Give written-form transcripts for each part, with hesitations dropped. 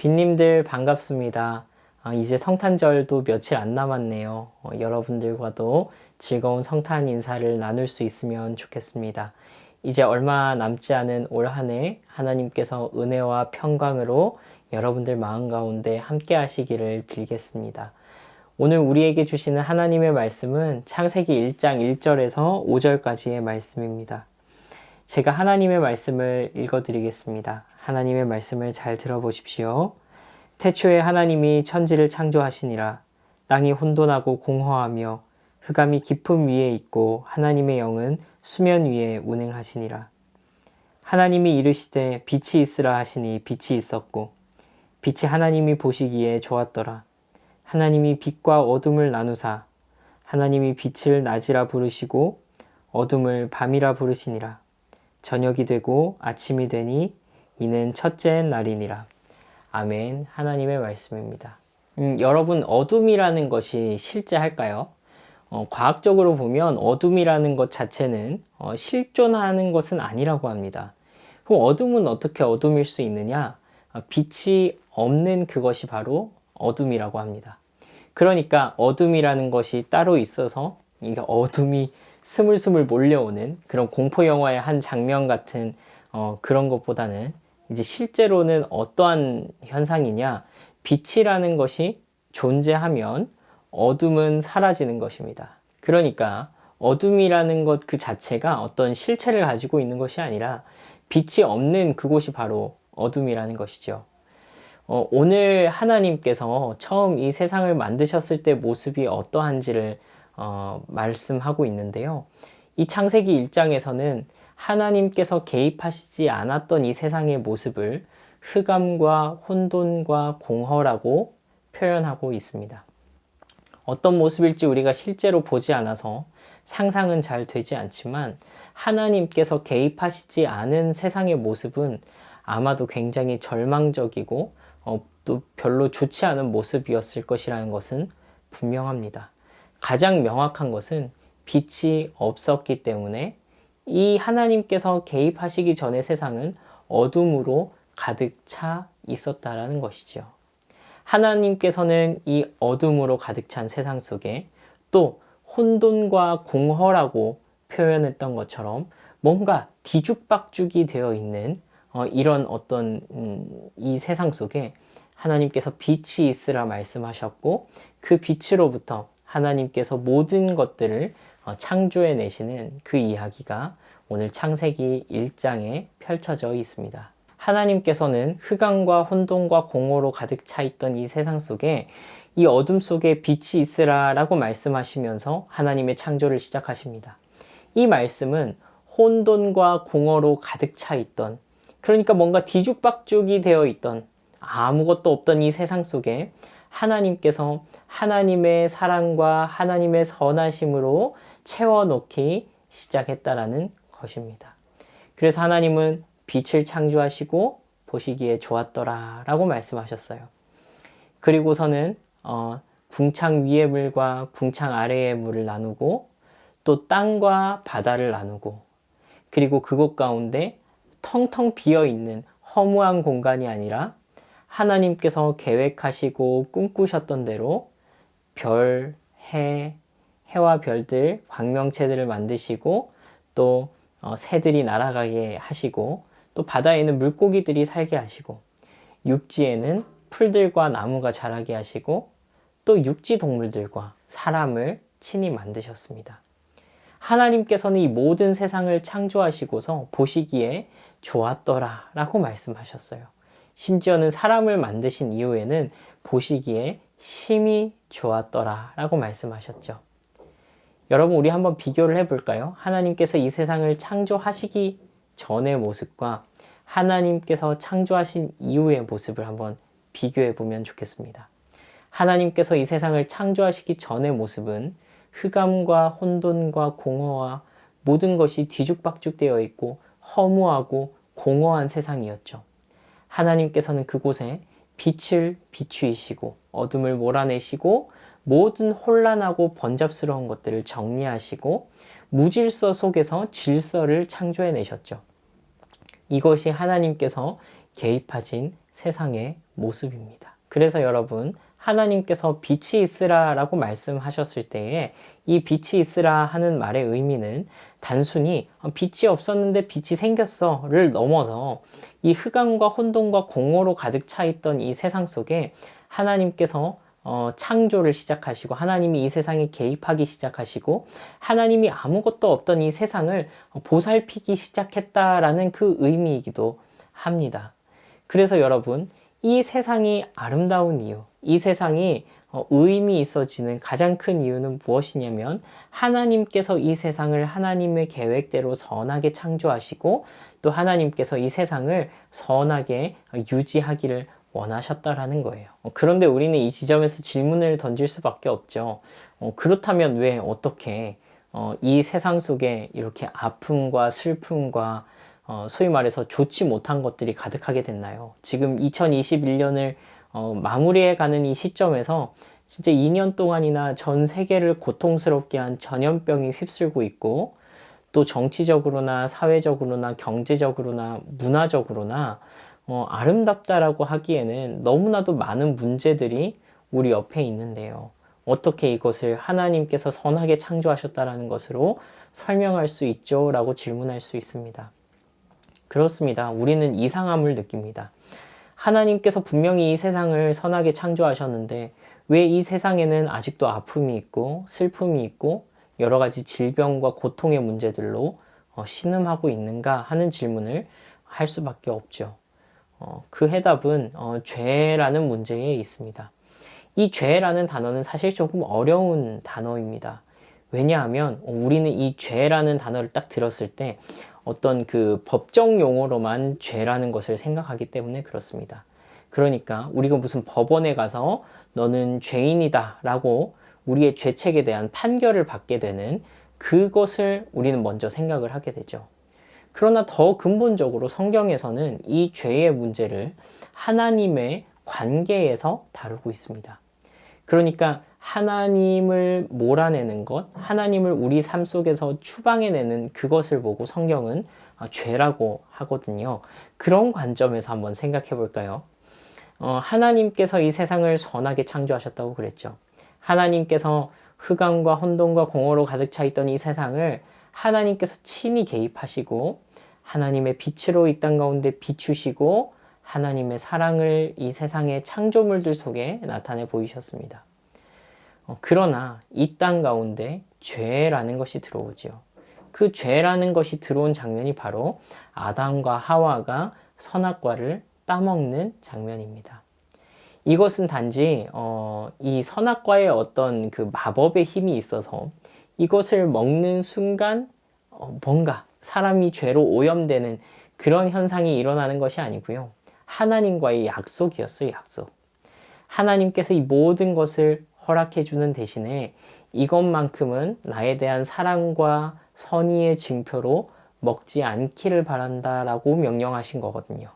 빈님들 반갑습니다. 이제 성탄절도 며칠 안 남았네요. 여러분들과도 즐거운 성탄 인사를 나눌 수 있으면 좋겠습니다. 이제 얼마 남지 않은 올 한 해 하나님께서 은혜와 평강으로 여러분들 마음 가운데 함께 하시기를 빌겠습니다. 오늘 우리에게 주시는 하나님의 말씀은 창세기 1장 1절에서 5절까지의 말씀입니다. 제가 하나님의 말씀을 읽어드리겠습니다. 하나님의 말씀을 잘 들어보십시오. 태초에 하나님이 천지를 창조하시니라. 땅이 혼돈하고 공허하며 흑암이 깊음 위에 있고 하나님의 영은 수면 위에 운행하시니라. 하나님이 이르시되 빛이 있으라 하시니 빛이 있었고 빛이 하나님이 보시기에 좋았더라. 하나님이 빛과 어둠을 나누사 하나님이 빛을 낮이라 부르시고 어둠을 밤이라 부르시니라. 저녁이 되고 아침이 되니 이는 첫째 날이니라. 아멘. 하나님의 말씀입니다. 여러분, 어둠이라는 것이 실제할까요? 과학적으로 보면 어둠이라는 것 자체는 실존하는 것은 아니라고 합니다. 그럼 어둠은 어떻게 어둠일 수 있느냐? 빛이 없는 그것이 바로 어둠이라고 합니다. 그러니까 어둠이라는 것이 따로 있어서 이게 어둠이 스물스물 몰려오는 그런 공포 영화의 한 장면 같은 그런 것보다는 이제 실제로는 어떠한 현상이냐? 빛이라는 것이 존재하면 어둠은 사라지는 것입니다. 그러니까 어둠이라는 것 그 자체가 어떤 실체를 가지고 있는 것이 아니라 빛이 없는 그곳이 바로 어둠이라는 것이죠. 오늘 하나님께서 처음 이 세상을 만드셨을 때 모습이 어떠한지를 말씀하고 있는데요. 이 창세기 1장에서는 하나님께서 개입하시지 않았던 이 세상의 모습을 흑암과 혼돈과 공허라고 표현하고 있습니다. 어떤 모습일지 우리가 실제로 보지 않아서 상상은 잘 되지 않지만 하나님께서 개입하시지 않은 세상의 모습은 아마도 굉장히 절망적이고 또 별로 좋지 않은 모습이었을 것이라는 것은 분명합니다. 가장 명확한 것은 빛이 없었기 때문에 이 하나님께서 개입하시기 전의 세상은 어둠으로 가득 차 있었다라는 것이죠. 하나님께서는 이 어둠으로 가득 찬 세상 속에 또 혼돈과 공허라고 표현했던 것처럼 뭔가 뒤죽박죽이 되어 있는 이런 어떤 이 세상 속에 하나님께서 빛이 있으라 말씀하셨고 그 빛으로부터 하나님께서 모든 것들을 창조해 내시는 그 이야기가 오늘 창세기 1장에 펼쳐져 있습니다. 하나님께서는 흑암과 혼돈과 공허로 가득 차 있던 이 세상 속에 이 어둠 속에 빛이 있으라 라고 말씀하시면서 하나님의 창조를 시작하십니다. 이 말씀은 혼돈과 공허로 가득 차 있던, 그러니까 뭔가 뒤죽박죽이 되어 있던 아무것도 없던 이 세상 속에 하나님께서 하나님의 사랑과 하나님의 선하심으로 채워넣기 시작했다라는 것입니다. 그래서 하나님은 빛을 창조하시고 보시기에 좋았더라 라고 말씀하셨어요. 그리고서는 궁창 위의 물과 궁창 아래의 물을 나누고 또 땅과 바다를 나누고 그리고 그곳 가운데 텅텅 비어있는 허무한 공간이 아니라 하나님께서 계획하시고 꿈꾸셨던 대로 별, 해와 별들, 광명체들을 만드시고 또 새들이 날아가게 하시고 또 바다에는 물고기들이 살게 하시고 육지에는 풀들과 나무가 자라게 하시고 또 육지 동물들과 사람을 친히 만드셨습니다. 하나님께서는 이 모든 세상을 창조하시고서 보시기에 좋았더라 라고 말씀하셨어요. 심지어는 사람을 만드신 이후에는 보시기에 심히 좋았더라 라고 말씀하셨죠. 여러분, 우리 한번 비교를 해볼까요? 하나님께서 이 세상을 창조하시기 전의 모습과 하나님께서 창조하신 이후의 모습을 한번 비교해 보면 좋겠습니다. 하나님께서 이 세상을 창조하시기 전의 모습은 흑암과 혼돈과 공허와 모든 것이 뒤죽박죽되어 있고 허무하고 공허한 세상이었죠. 하나님께서는 그곳에 빛을 비추이시고 어둠을 몰아내시고 모든 혼란하고 번잡스러운 것들을 정리하시고 무질서 속에서 질서를 창조해 내셨죠. 이것이 하나님께서 개입하신 세상의 모습입니다. 그래서 여러분, 하나님께서 빛이 있으라 라고 말씀하셨을 때에 이 빛이 있으라 하는 말의 의미는 단순히 빛이 없었는데 빛이 생겼어를 넘어서 이 흑암과 혼돈과 공허로 가득 차 있던 이 세상 속에 하나님께서 창조를 시작하시고 하나님이 이 세상에 개입하기 시작하시고 하나님이 아무것도 없던 이 세상을 보살피기 시작했다라는 그 의미이기도 합니다. 그래서 여러분, 이 세상이 아름다운 이유, 이 세상이 의미 있어지는 가장 큰 이유는 무엇이냐면 하나님께서 이 세상을 하나님의 계획대로 선하게 창조하시고 또 하나님께서 이 세상을 선하게 유지하기를 원하셨다라는 거예요. 그런데 우리는 이 지점에서 질문을 던질 수밖에 없죠. 그렇다면 왜 어떻게 이 세상 속에 이렇게 아픔과 슬픔과 소위 말해서 좋지 못한 것들이 가득하게 됐나요? 지금 2021년을 마무리해 가는 이 시점에서 진짜 2년 동안이나 전 세계를 고통스럽게 한 전염병이 휩쓸고 있고 또 정치적으로나 사회적으로나 경제적으로나 문화적으로나 아름답다라고 하기에는 너무나도 많은 문제들이 우리 옆에 있는데요. 어떻게 이것을 하나님께서 선하게 창조하셨다라는 것으로 설명할 수 있죠? 라고 질문할 수 있습니다. 그렇습니다. 우리는 이상함을 느낍니다. 하나님께서 분명히 이 세상을 선하게 창조하셨는데 왜 이 세상에는 아직도 아픔이 있고 슬픔이 있고 여러 가지 질병과 고통의 문제들로 신음하고 있는가 하는 질문을 할 수밖에 없죠. 그 해답은 죄라는 문제에 있습니다. 이 죄라는 단어는 사실 조금 어려운 단어입니다. 왜냐하면 우리는 이 죄라는 단어를 딱 들었을 때 어떤 그 법정 용어로만 죄라는 것을 생각하기 때문에 그렇습니다. 그러니까 우리가 무슨 법원에 가서 너는 죄인이다 라고 우리의 죄책에 대한 판결을 받게 되는 그것을 우리는 먼저 생각을 하게 되죠. 그러나 더 근본적으로 성경에서는 이 죄의 문제를 하나님의 관계에서 다루고 있습니다. 그러니까 하나님을 몰아내는 것, 하나님을 우리 삶 속에서 추방해내는 그것을 보고 성경은 죄라고 하거든요. 그런 관점에서 한번 생각해 볼까요? 하나님께서 이 세상을 선하게 창조하셨다고 그랬죠. 하나님께서 흑암과 혼돈과 공허로 가득 차 있던 이 세상을 하나님께서 친히 개입하시고 하나님의 빛으로 이 땅 가운데 비추시고 하나님의 사랑을 이 세상의 창조물들 속에 나타내 보이셨습니다. 그러나 이 땅 가운데 죄라는 것이 들어오지요. 그 죄라는 것이 들어온 장면이 바로 아담과 하와가 선악과를 따먹는 장면입니다. 이것은 단지 이 선악과의 어떤 그 마법의 힘이 있어서 이것을 먹는 순간 뭔가 사람이 죄로 오염되는 그런 현상이 일어나는 것이 아니고요. 하나님과의 약속이었어요, 약속. 하나님께서 이 모든 것을 허락해 주는 대신에 이것만큼은 나에 대한 사랑과 선의의 증표로 먹지 않기를 바란다라고 명령하신 거거든요.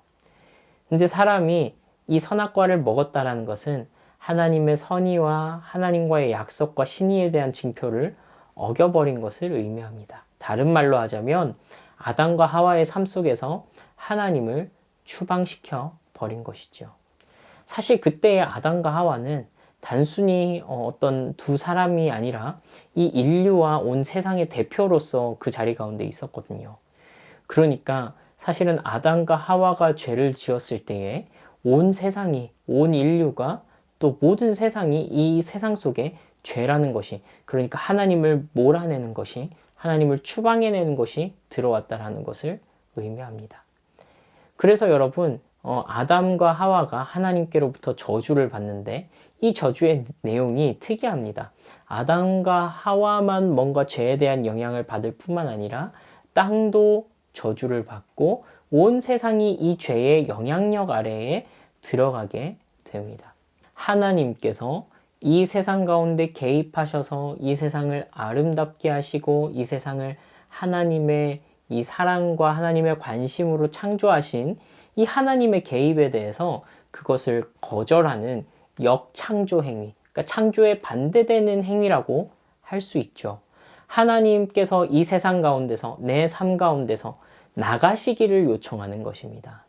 근데 사람이 이 선악과를 먹었다라는 것은 하나님의 선의와 하나님과의 약속과 신의에 대한 증표를 어겨버린 것을 의미합니다. 다른 말로 하자면 아담과 하와의 삶 속에서 하나님을 추방시켜 버린 것이죠. 사실 그때의 아담과 하와는 단순히 어떤 두 사람이 아니라 이 인류와 온 세상의 대표로서 그 자리 가운데 있었거든요. 그러니까 사실은 아담과 하와가 죄를 지었을 때에 온 세상이, 온 인류가 또 모든 세상이 이 세상 속에 죄라는 것이, 그러니까 하나님을 몰아내는 것이, 하나님을 추방해내는 것이 들어왔다라는 것을 의미합니다. 그래서 여러분, 아담과 하와가 하나님께로부터 저주를 받는데 이 저주의 내용이 특이합니다. 아담과 하와만 뭔가 죄에 대한 영향을 받을 뿐만 아니라 땅도 저주를 받고 온 세상이 이 죄의 영향력 아래에 들어가게 됩니다. 하나님께서 이 세상 가운데 개입하셔서 이 세상을 아름답게 하시고 이 세상을 하나님의 이 사랑과 하나님의 관심으로 창조하신 이 하나님의 개입에 대해서 그것을 거절하는 역창조 행위, 그러니까 창조에 반대되는 행위라고 할 수 있죠. 하나님께서 이 세상 가운데서 내 삶 가운데서 나가시기를 요청하는 것입니다.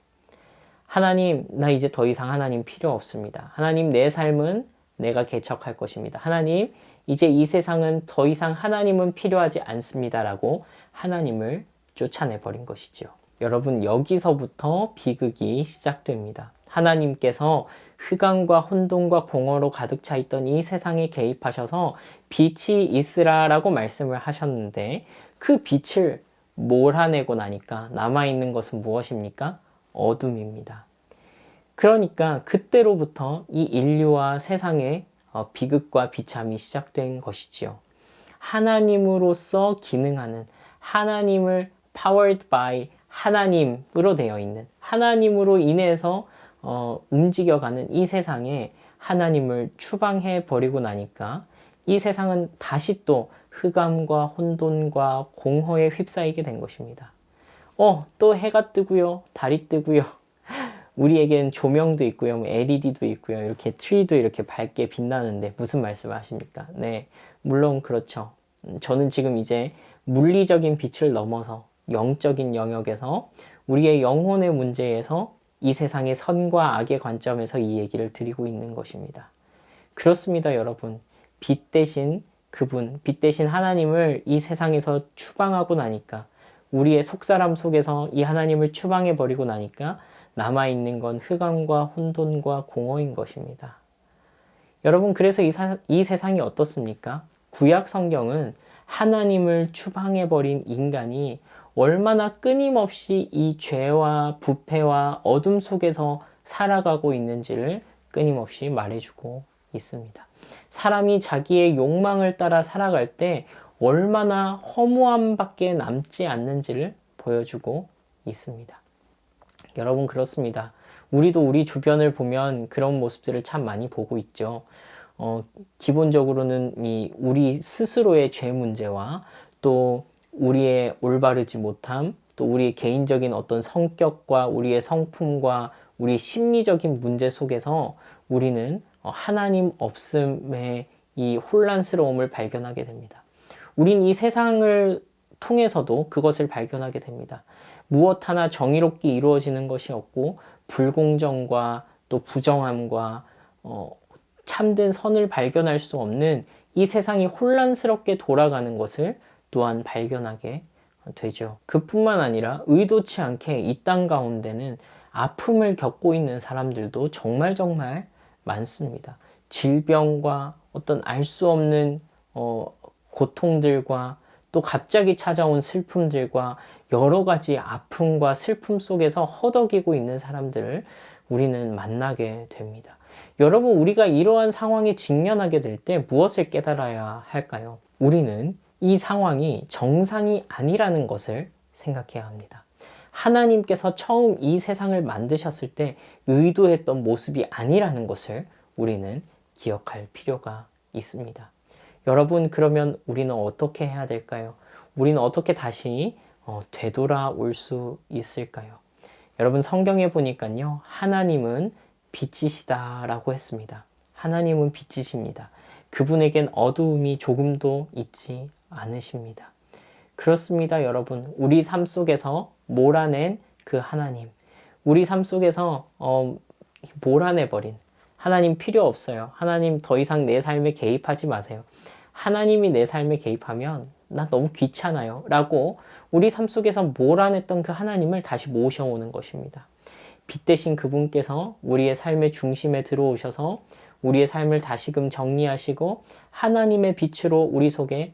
하나님, 나 이제 더 이상 하나님 필요 없습니다. 하나님, 내 삶은 내가 개척할 것입니다. 하나님, 이제 이 세상은 더 이상 하나님은 필요하지 않습니다라고 하나님을 쫓아내 버린 것이죠. 여러분, 여기서부터 비극이 시작됩니다. 하나님께서 흑암과 혼돈과 공허로 가득 차 있던 이 세상에 개입하셔서 빛이 있으라라고 말씀을 하셨는데, 그 빛을 몰아내고 나니까 남아있는 것은 무엇입니까? 어둠입니다. 그러니까 그때로부터 이 인류와 세상의 비극과 비참이 시작된 것이지요. 하나님으로서 기능하는, 하나님을 powered by 하나님으로 되어 있는, 하나님으로 인해서 움직여가는 이 세상에 하나님을 추방해 버리고 나니까 이 세상은 다시 또 흑암과 혼돈과 공허에 휩싸이게 된 것입니다. 또 해가 뜨고요, 달이 뜨고요. 우리에겐 조명도 있고요, LED도 있고요, 이렇게 트리도 이렇게 밝게 빛나는데 무슨 말씀을 하십니까? 네, 물론 그렇죠. 저는 지금 이제 물리적인 빛을 넘어서 영적인 영역에서 우리의 영혼의 문제에서 이 세상의 선과 악의 관점에서 이 얘기를 드리고 있는 것입니다. 그렇습니다, 여러분. 빛 대신 그분, 빛 대신 하나님을 이 세상에서 추방하고 나니까, 우리의 속사람 속에서 이 하나님을 추방해 버리고 나니까 남아있는 건 흑암과 혼돈과 공허인 것입니다. 여러분, 그래서 이 세상이 어떻습니까? 구약 성경은 하나님을 추방해 버린 인간이 얼마나 끊임없이 이 죄와 부패와 어둠 속에서 살아가고 있는지를 끊임없이 말해주고 있습니다. 사람이 자기의 욕망을 따라 살아갈 때 얼마나 허무함밖에 남지 않는지를 보여주고 있습니다. 여러분, 그렇습니다. 우리도 우리 주변을 보면 그런 모습들을 참 많이 보고 있죠. 기본적으로는 우리 스스로의 죄 문제와 또 우리의 올바르지 못함, 또 우리의 개인적인 어떤 성격과 우리의 성품과 우리 심리적인 문제 속에서 우리는 하나님 없음의 이 혼란스러움을 발견하게 됩니다. 우린 이 세상을 통해서도 그것을 발견하게 됩니다. 무엇 하나 정의롭게 이루어지는 것이 없고 불공정과 또 부정함과 참된 선을 발견할 수 없는 이 세상이 혼란스럽게 돌아가는 것을 또한 발견하게 되죠. 그뿐만 아니라 의도치 않게 이 땅 가운데는 아픔을 겪고 있는 사람들도 정말 많습니다. 질병과 어떤 알 수 없는 고통들과 또 갑자기 찾아온 슬픔들과 여러 가지 아픔과 슬픔 속에서 허덕이고 있는 사람들을 우리는 만나게 됩니다. 여러분, 우리가 이러한 상황에 직면하게 될 때 무엇을 깨달아야 할까요? 우리는 이 상황이 정상이 아니라는 것을 생각해야 합니다. 하나님께서 처음 이 세상을 만드셨을 때 의도했던 모습이 아니라는 것을 우리는 기억할 필요가 있습니다. 여러분, 그러면 우리는 어떻게 해야 될까요? 우리는 어떻게 다시 되돌아올 수 있을까요? 여러분, 성경에 보니까요, 하나님은 빛이시다라고 했습니다. 하나님은 빛이십니다. 그분에겐 어두움이 조금도 있지 않으십니다. 그렇습니다, 여러분. 우리 삶 속에서 몰아낸 그 하나님, 우리 삶 속에서 몰아내버린 하나님 필요 없어요. 하나님 더 이상 내 삶에 개입하지 마세요. 하나님이 내 삶에 개입하면 나 너무 귀찮아요 라고 우리 삶 속에서 몰아냈던 그 하나님을 다시 모셔오는 것입니다. 빛 대신 그분께서 우리의 삶의 중심에 들어오셔서 우리의 삶을 다시금 정리하시고 하나님의 빛으로 우리 속에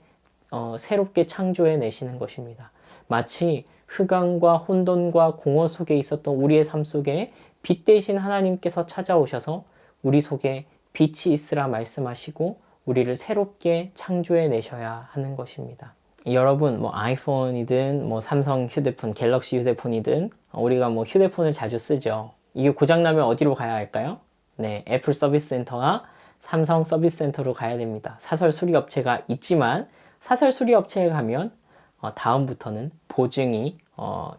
새롭게 창조해 내시는 것입니다. 마치 흑암과 혼돈과 공허 속에 있었던 우리의 삶 속에 빛 대신 하나님께서 찾아오셔서 우리 속에 빛이 있으라 말씀하시고 우리를 새롭게 창조해 내셔야 하는 것입니다. 여러분, 아이폰이든 삼성 휴대폰, 갤럭시 휴대폰이든 우리가 휴대폰을 자주 쓰죠. 이게 고장나면 어디로 가야 할까요? 네, 애플 서비스 센터와 삼성 서비스 센터로 가야 됩니다. 사설 수리 업체가 있지만 사설 수리 업체에 가면 다음부터는 보증이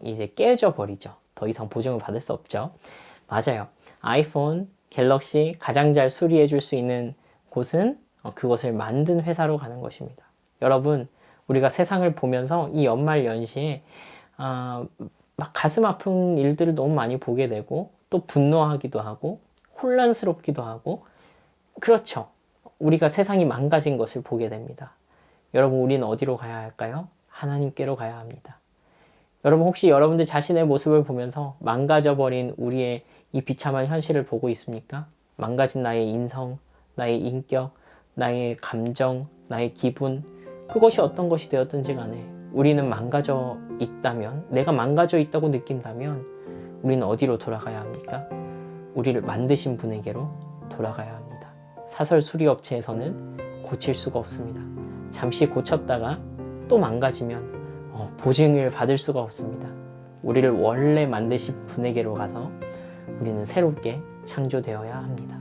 이제 깨져 버리죠. 더 이상 보증을 받을 수 없죠. 맞아요. 아이폰, 갤럭시 가장 잘 수리해 줄 수 있는 곳은 그것을 만든 회사로 가는 것입니다. 여러분, 우리가 세상을 보면서 이 연말 연시에 막 가슴 아픈 일들을 너무 많이 보게 되고 또 분노하기도 하고 혼란스럽기도 하고 그렇죠. 우리가 세상이 망가진 것을 보게 됩니다. 여러분, 우리는 어디로 가야 할까요? 하나님께로 가야 합니다. 여러분, 혹시 여러분들 자신의 모습을 보면서 망가져버린 우리의 이 비참한 현실을 보고 있습니까? 망가진 나의 인성, 나의 인격, 나의 감정, 나의 기분, 그것이 어떤 것이 되었든지 간에 우리는 망가져 있다면, 내가 망가져 있다고 느낀다면 우리는 어디로 돌아가야 합니까? 우리를 만드신 분에게로 돌아가야 합니다. 사설 수리업체에서는 고칠 수가 없습니다. 잠시 고쳤다가 또 망가지면 보증을 받을 수가 없습니다. 우리를 원래 만드신 분에게로 가서 우리는 새롭게 창조되어야 합니다.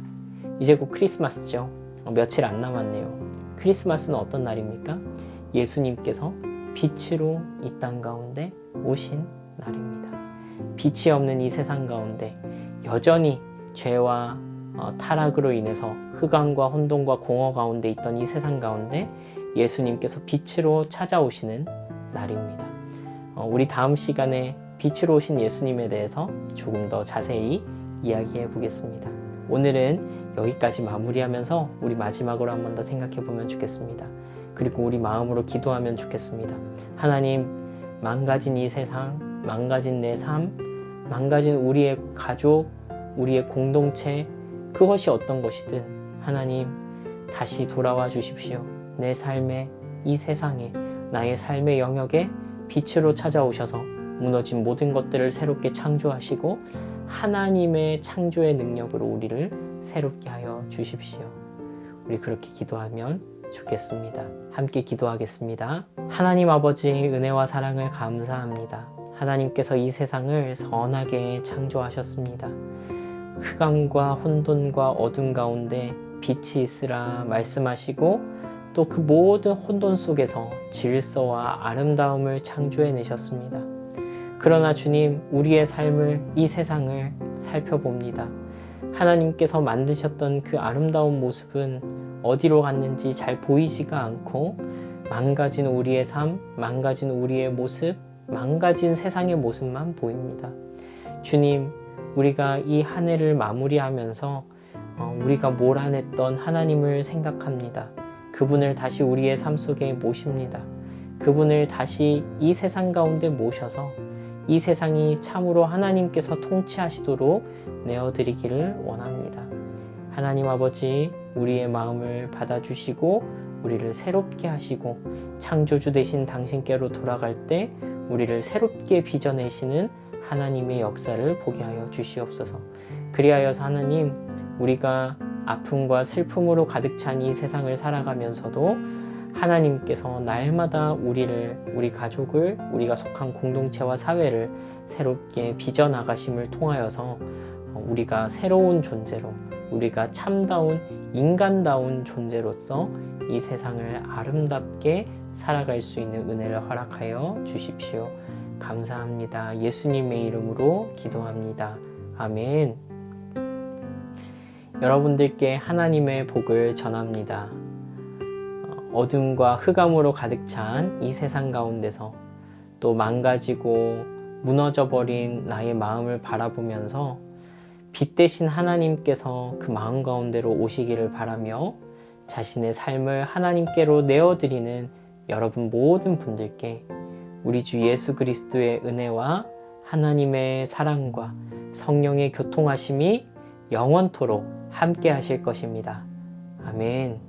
이제 곧 크리스마스죠. 며칠 안 남았네요. 크리스마스는 어떤 날입니까? 예수님께서 빛으로 이 땅 가운데 오신 날입니다. 빛이 없는 이 세상 가운데 여전히 죄와 타락으로 인해서 흑암과 혼돈과 공허 가운데 있던 이 세상 가운데 예수님께서 빛으로 찾아오시는 날입니다. 우리 다음 시간에 빛으로 오신 예수님에 대해서 조금 더 자세히 이야기해 보겠습니다. 오늘은 여기까지 마무리하면서 우리 마지막으로 한 번 더 생각해 보면 좋겠습니다. 그리고 우리 마음으로 기도하면 좋겠습니다. 하나님, 망가진 이 세상, 망가진 내 삶, 망가진 우리의 가족, 우리의 공동체, 그것이 어떤 것이든 하나님 다시 돌아와 주십시오. 내 삶에, 이 세상에, 나의 삶의 영역에 빛으로 찾아오셔서 무너진 모든 것들을 새롭게 창조하시고 하나님의 창조의 능력으로 우리를 새롭게 하여 주십시오. 우리 그렇게 기도하면 좋겠습니다. 함께 기도하겠습니다. 하나님 아버지, 은혜와 사랑을 감사합니다. 하나님께서 이 세상을 선하게 창조하셨습니다. 흑암과 혼돈과 어둠 가운데 빛이 있으라 말씀하시고 또 그 모든 혼돈 속에서 질서와 아름다움을 창조해내셨습니다. 그러나 주님, 우리의 삶을, 이 세상을 살펴봅니다. 하나님께서 만드셨던 그 아름다운 모습은 어디로 갔는지 잘 보이지가 않고 망가진 우리의 삶, 망가진 우리의 모습, 망가진 세상의 모습만 보입니다. 주님, 우리가 이 한 해를 마무리하면서 우리가 몰아냈던 하나님을 생각합니다. 그분을 다시 우리의 삶 속에 모십니다. 그분을 다시 이 세상 가운데 모셔서 이 세상이 참으로 하나님께서 통치하시도록 내어드리기를 원합니다. 하나님 아버지, 우리의 마음을 받아주시고 우리를 새롭게 하시고 창조주 되신 당신께로 돌아갈 때 우리를 새롭게 빚어내시는 하나님의 역사를 보게 하여 주시옵소서. 그리하여서 하나님, 우리가 아픔과 슬픔으로 가득 찬 이 세상을 살아가면서도 하나님께서 날마다 우리를, 우리 가족을, 우리가 속한 공동체와 사회를 새롭게 빚어나가심을 통하여서 우리가 새로운 존재로, 우리가 참다운 인간다운 존재로서 이 세상을 아름답게 살아갈 수 있는 은혜를 허락하여 주십시오. 감사합니다. 예수님의 이름으로 기도합니다. 아멘. 여러분들께 하나님의 복을 전합니다. 어둠과 흑암으로 가득 찬 이 세상 가운데서 또 망가지고 무너져버린 나의 마음을 바라보면서 빛 대신 하나님께서 그 마음 가운데로 오시기를 바라며 자신의 삶을 하나님께로 내어드리는 여러분 모든 분들께 우리 주 예수 그리스도의 은혜와 하나님의 사랑과 성령의 교통하심이 영원토록 함께 하실 것입니다. 아멘.